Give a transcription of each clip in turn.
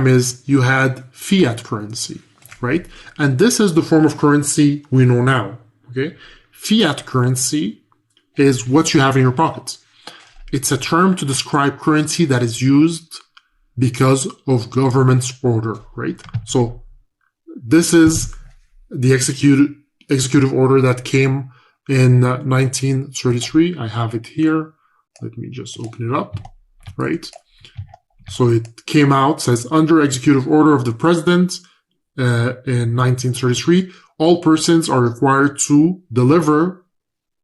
is you had fiat currency, right? And this is the form of currency we know now, okay? Fiat currency is what you have in your pocket. It's a term to describe currency that is used because of government's order, right? So this is the executive order that came in 1933. I have it here. Let me just open it up, right? So it came out, says, under executive order of the president in 1933, all persons are required to deliver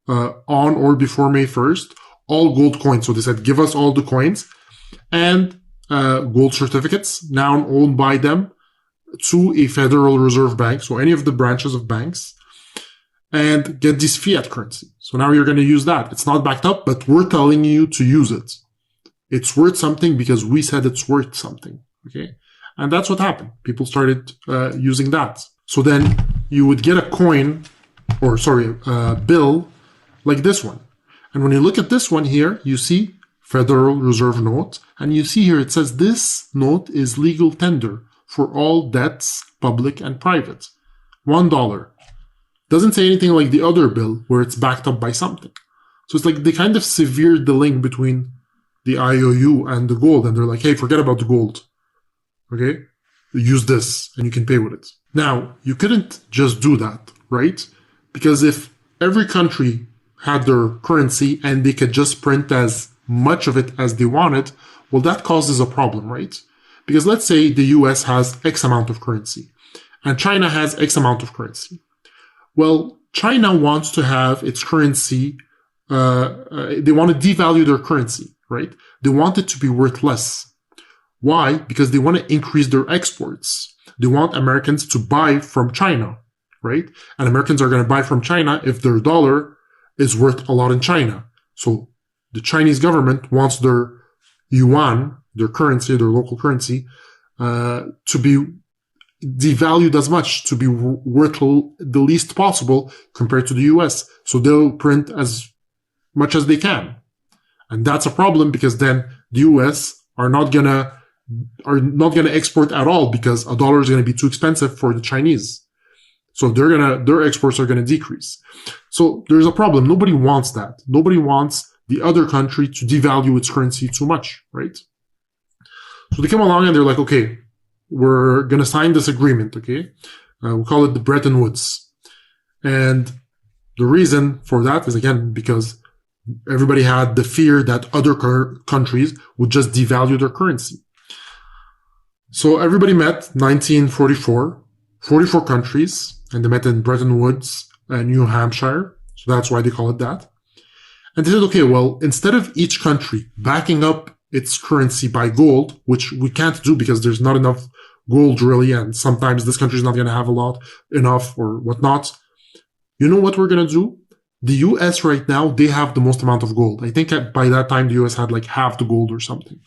on or before May 1st all gold coins. So they said, give us all the coins and gold certificates, now owned by them, to a Federal Reserve Bank, so any of the branches of banks, and get this fiat currency. So now you're going to use that. It's not backed up, but we're telling you to use it. It's worth something because we said it's worth something, okay? And that's what happened. People started using that. So then you would get a coin, or sorry, a bill like this one. And when you look at this one here, you see Federal Reserve note, and you see here it says this note is legal tender for all debts, public and private. $1. Doesn't say anything like the other bill where it's backed up by something. So it's like they kind of severed the link between the IOU and the gold, and they're like, hey, forget about the gold. Okay? Use this and you can pay with it. Now, you couldn't just do that, right? Because if every country had their currency and they could just print as much of it as they wanted, well, that causes a problem, right? Because let's say the US has X amount of currency and China has X amount of currency. Well, China wants to have its currency, they want to devalue their currency, right? They want it to be worth less. Why? Because they want to increase their exports. They want Americans to buy from China, right? And Americans are going to buy from China if their dollar is worth a lot in China. So the Chinese government wants their yuan, their currency, their local currency, to be devalued as much, to be worth the least possible compared to the US. So they'll print as much as they can. And that's a problem because then the US are not gonna export at all because a dollar is gonna be too expensive for the Chinese. So their exports are gonna decrease. So there's a problem. Nobody wants that. Nobody wants the other country to devalue its currency too much, right? So they come along and they're like, okay, we're going to sign this agreement, okay? We call it the Bretton Woods. And the reason for that is, again, because everybody had the fear that other countries would just devalue their currency. So everybody met 1944, 44 countries, and they met in Bretton Woods, New Hampshire. So that's why they call it that. And they said, okay, well, instead of each country backing up its currency by gold, which we can't do because there's not enough gold really, and sometimes this country is not going to have enough or whatnot. You know what we're going to do? The US right now, they have the most amount of gold. I think by that time, the US had like half the gold or something.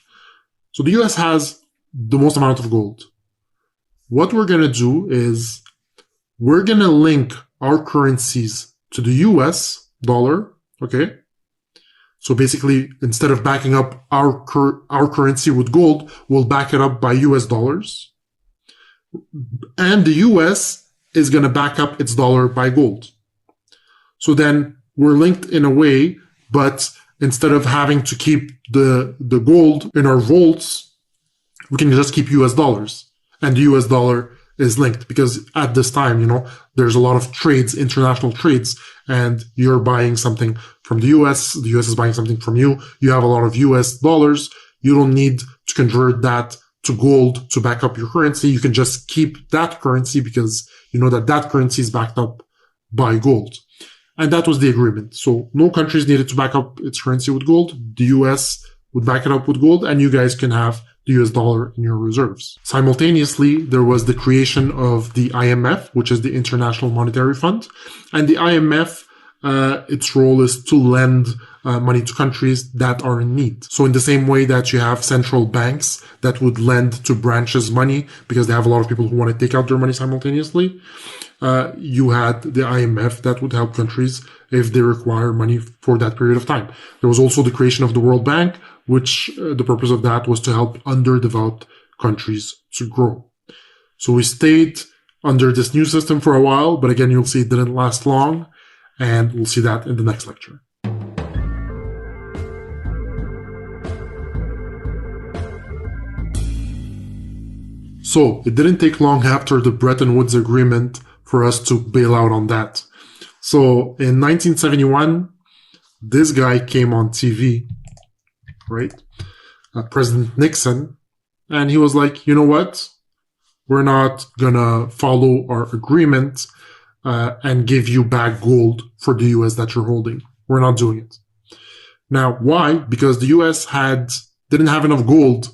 So the US has the most amount of gold. What we're going to do is we're going to link our currencies to the US dollar, okay? So basically, instead of backing up our currency with gold, we'll back it up by US dollars. And the US is going to back up its dollar by gold. So then we're linked in a way, but instead of having to keep the gold in our vaults, we can just keep US dollars. And the US dollar is linked because at this time, there's a lot of trades, international trades, and you're buying something from the US is buying something from you. You have a lot of US dollars. You don't need to convert that to gold to back up your currency. You can just keep that currency because you know that currency is backed up by gold. And that was the agreement. So no countries needed to back up its currency with gold. The US would back it up with gold, and you guys can have the US dollar in your reserves. Simultaneously, there was the creation of the IMF, which is the International Monetary Fund. And the IMF, its role is to lend money to countries that are in need. So in the same way that you have central banks that would lend to branches money because they have a lot of people who want to take out their money simultaneously, you had the IMF that would help countries if they require money for that period of time. There was also the creation of the World Bank, which the purpose of that was to help underdeveloped countries to grow. So we stayed under this new system for a while, but again, you'll see it didn't last long, and we'll see that in the next lecture. So it didn't take long after the Bretton Woods Agreement for us to bail out on that. So in 1971, this guy came on TV, right? President Nixon, and he was like, you know what? We're not gonna follow our agreement and give you back gold for the US that you're holding. We're not doing it. Now, why? Because the US didn't have enough gold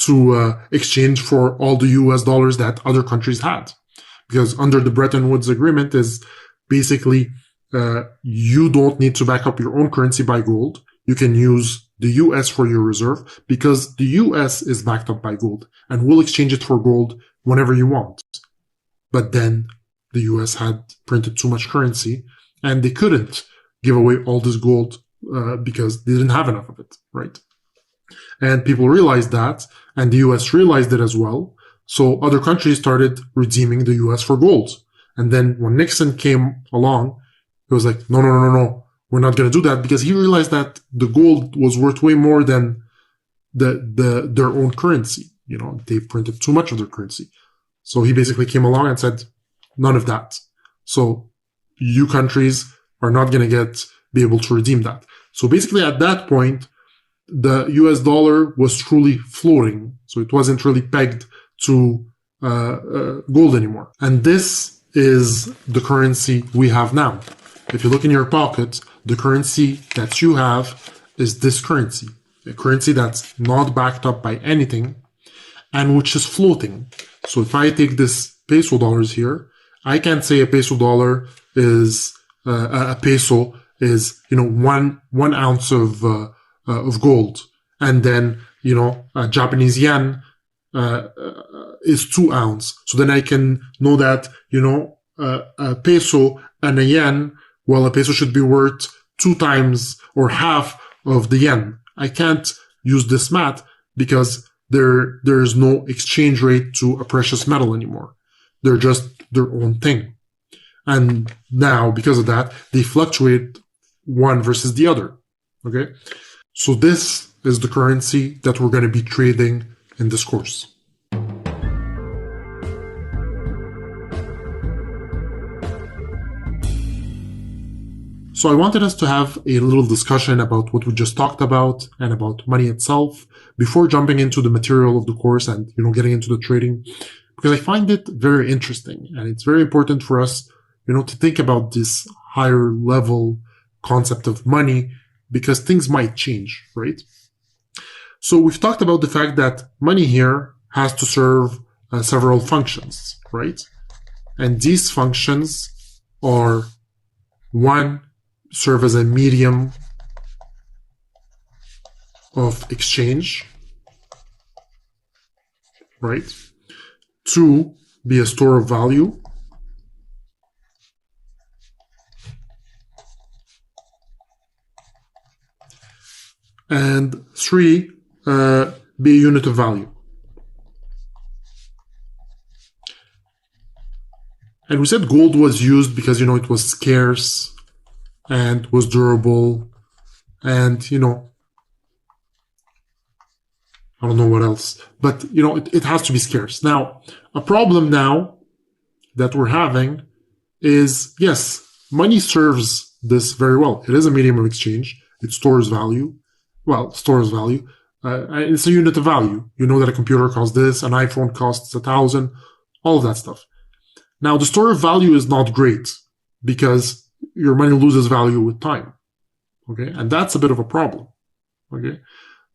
to exchange for all the US dollars that other countries had. Because under the Bretton Woods Agreement is basically you don't need to back up your own currency by gold. You can use the US for your reserve because the US is backed up by gold and will exchange it for gold whenever you want. But then the US had printed too much currency and they couldn't give away all this gold because they didn't have enough of it, right? And people realized that, and the US realized it as well. So other countries started redeeming the US for gold. And then when Nixon came along, he was like, no, we're not going to do that, because he realized that the gold was worth way more than their own currency. You know, they printed too much of their currency. So he basically came along and said, none of that. So you countries are not going to be able to redeem that. So basically at that point, the US dollar was truly floating. So it wasn't really pegged to gold anymore. And this is the currency we have now. If you look in your pocket, the currency that you have is this currency, a currency that's not backed up by anything and which is floating. So if I take this peso dollars here, I can say a peso dollar is a peso is, you know, one ounce of gold, and then, you know, a Japanese yen is 2 ounces. So then I can know that, you know, a peso and a yen, well, a peso should be worth 2 times or half of the yen. I can't use this math because there is no exchange rate to a precious metal anymore. They're just their own thing. And now, because of that, they fluctuate one versus the other. Okay? So this is the currency that we're going to be trading in this course. So I wanted us to have a little discussion about what we just talked about and about money itself before jumping into the material of the course and, you know, getting into the trading, because I find it very interesting and it's very important for us, you know, to think about this higher level concept of money, because things might change, right? So we've talked about the fact that money here has to serve several functions, right? And these functions are: one, serve as a medium of exchange, right? Two, be a store of value. And three, be a unit of value. And we said gold was used because, you know, it was scarce and was durable, and, you know, I don't know what else, but, you know, it has to be scarce. Now, a problem now that we're having is, yes, money serves this very well. It is a medium of exchange. It stores value. Well, stores value. It's a unit of value. You know that a computer costs this, an iPhone costs 1,000, all of that stuff. Now, the store of value is not great because your money loses value with time. Okay? And that's a bit of a problem. Okay?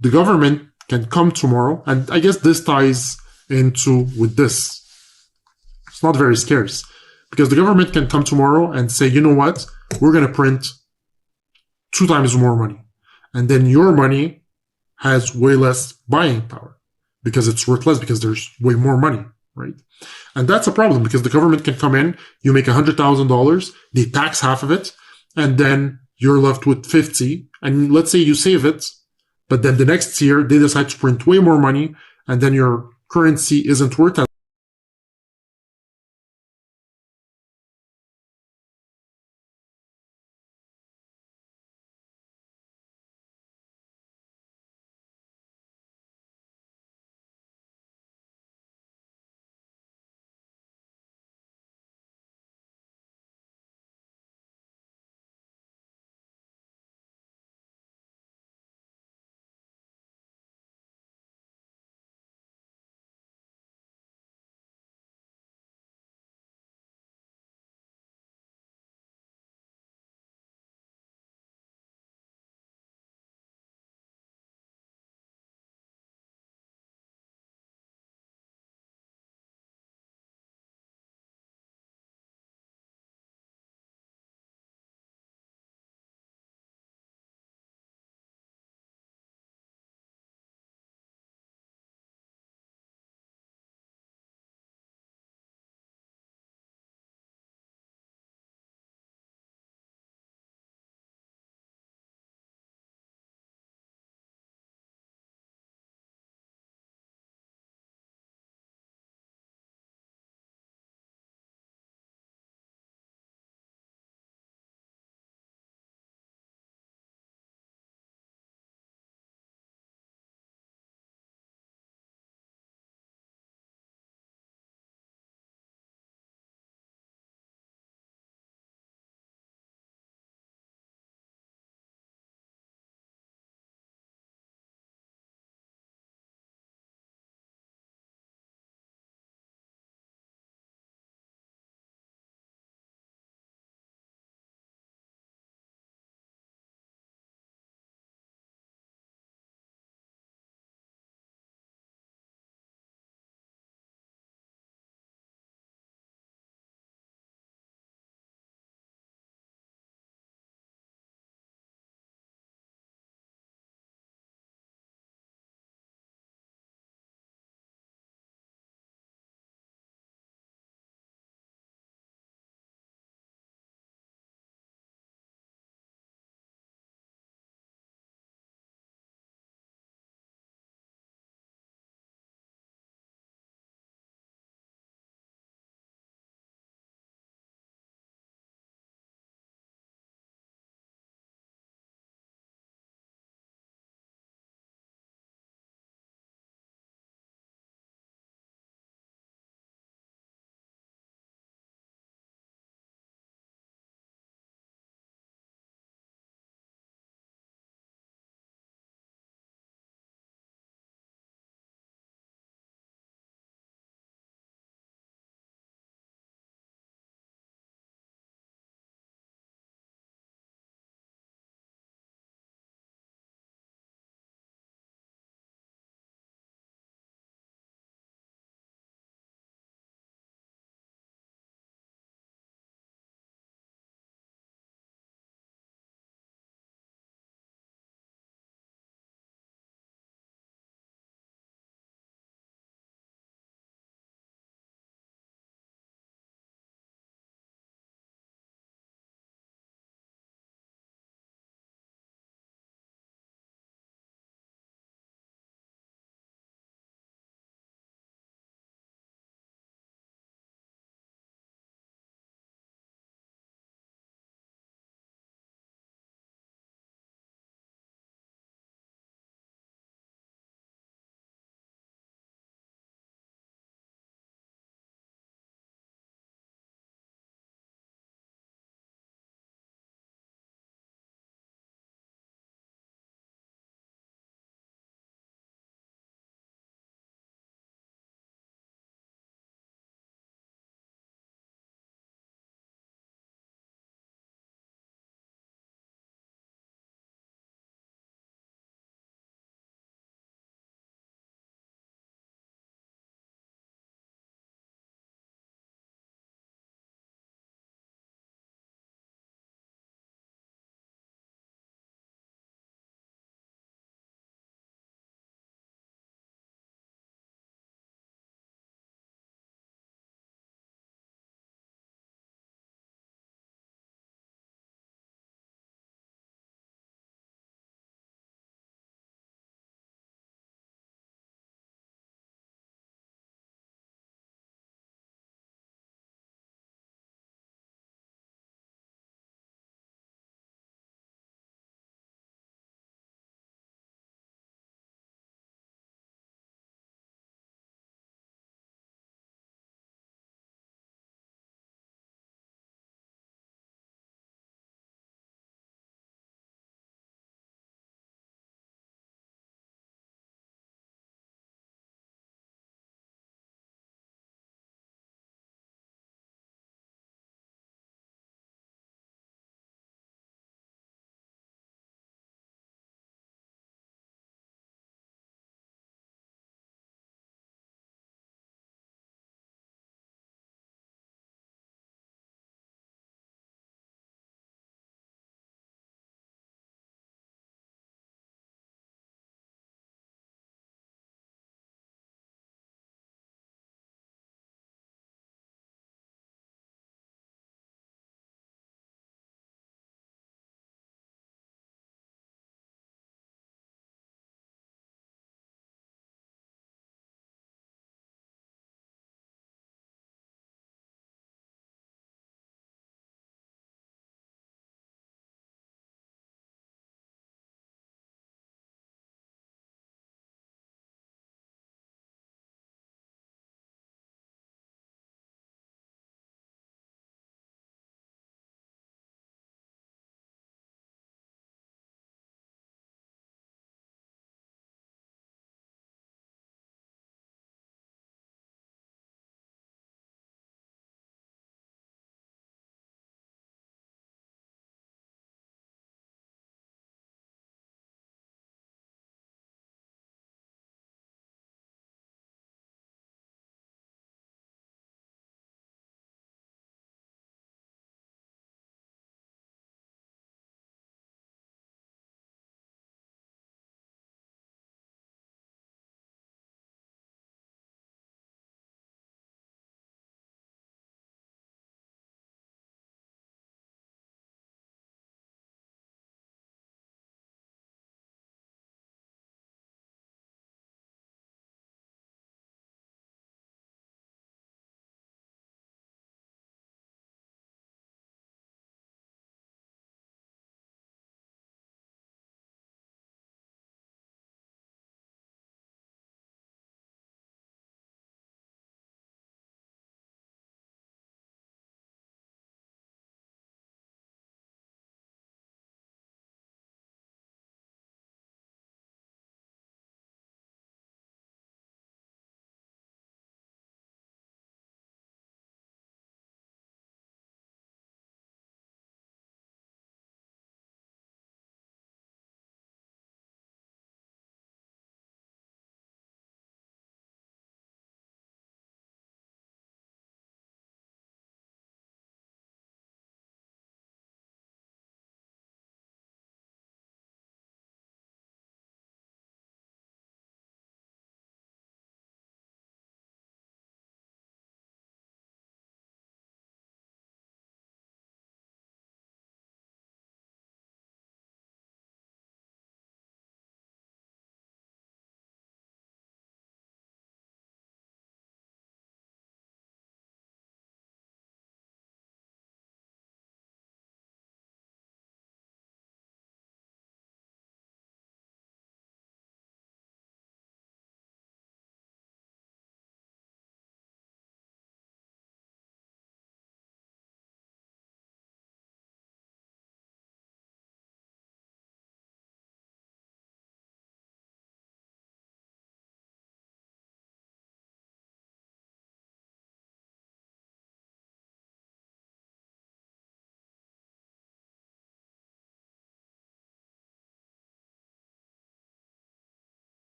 The government can come tomorrow, and I guess this ties into with this. It's not very scarce because the government can come tomorrow and say, you know what? We're going to print 2 times more money. And then your money has way less buying power because it's worth less because there's way more money, right? And that's a problem because the government can come in, you make $100,000, they tax half of it, and then you're left with 50. And let's say you save it, but then the next year they decide to print way more money, and then your currency isn't worth as